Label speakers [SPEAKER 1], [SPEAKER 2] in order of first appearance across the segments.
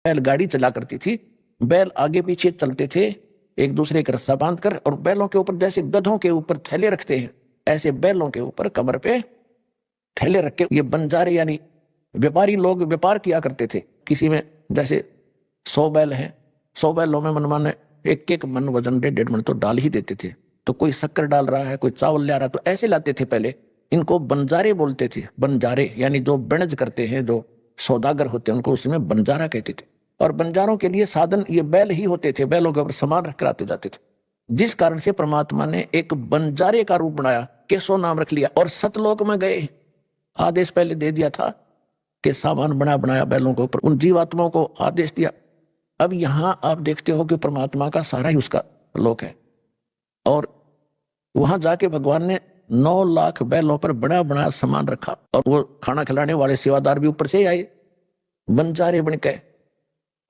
[SPEAKER 1] बैलगाड़ी चला करती थी, बैल आगे पीछे चलते थे एक दूसरे का रस्सा बांधकर, और बैलों के ऊपर जैसे गधों के ऊपर थैले रखते हैं ऐसे बैलों के ऊपर कमर पे थैले रख के ये बंजारे यानी व्यापारी लोग व्यापार किया करते थे। किसी में जैसे 100 बैल हैं, 100 बैलों में मनमाने एक एक मन वजन 1.5 मन तो डाल ही देते थे। तो कोई शक्कर डाल रहा है, कोई चावल ले रहा है, तो ऐसे लाते थे पहले। इनको बंजारे बोलते थे। बंजारे यानी जो बनज करते हैं, जो सौदागर होते हैं, उनको उसमें बंजारा कहते थे। और बंजारों के लिए साधन ये बैल ही होते थे, बैलों के ऊपर सामान रख कर आते जाते थे। जिस कारण से परमात्मा ने एक बंजारे का रूप बनाया, केशव नाम रख लिया, और सतलोक में गए। आदेश पहले दे दिया था कि सामान बनाया बैलों के ऊपर, उन जीवात्माओं को आदेश दिया। अब यहां आप देखते हो कि परमात्मा का सारा ही उसका लोक है, और वहां जाके भगवान ने 9 लाख बैलों पर बड़ा सामान रखा, और वो खाना खिलाने वाले सेवादार भी ऊपर से आए बंजारे बन के।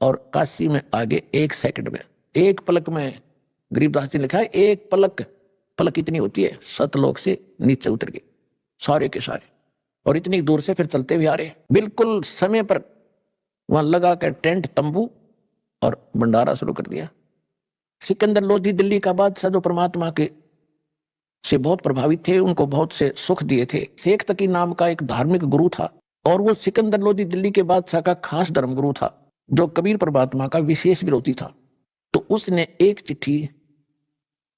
[SPEAKER 1] और काशी में आगे 1 सेकंड में, 1 पलक में, गरीबदास जी ने लिखा है 1 पलक, पलक इतनी होती है, सतलोक से नीचे उतर गए सारे के सारे, और इतनी दूर से फिर चलते हुए आ रहे, बिल्कुल समय पर वहां लगा कर टेंट तंबू और भंडारा शुरू कर दिया। सिकंदर लोधी दिल्ली का बादशाह जो परमात्मा के से बहुत प्रभावित थे, उनको बहुत से सुख दिए थे। शेख तकी नाम का एक धार्मिक गुरु था, और वो सिकंदर लोधी दिल्ली के बादशाह का खास धर्म गुरु था, जो कबीर परमात्मा का विशेष विरोधी था। तो उसने एक चिट्ठी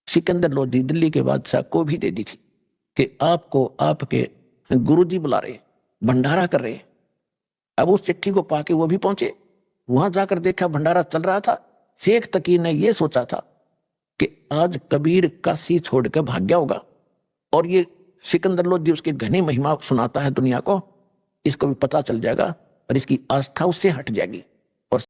[SPEAKER 1] सिकंदर लोधी दिल्ली के बादशाह को भी दे दी थी कि आपको आपके गुरुजी बुला रहे, भंडारा कर रहे। अब उस चिट्ठी को पाके वो भी पहुंचे, वहां जाकर देखा भंडारा चल रहा था। शेख तकी ने यह सोचा था कि आज कबीर काशी छोड़ कर भाग गया होगा, और ये सिकंदर लोधी उसकी घनी महिमा सुनाता है दुनिया को, इसको भी पता चल जाएगा और इसकी आस्था उससे हट जाएगी।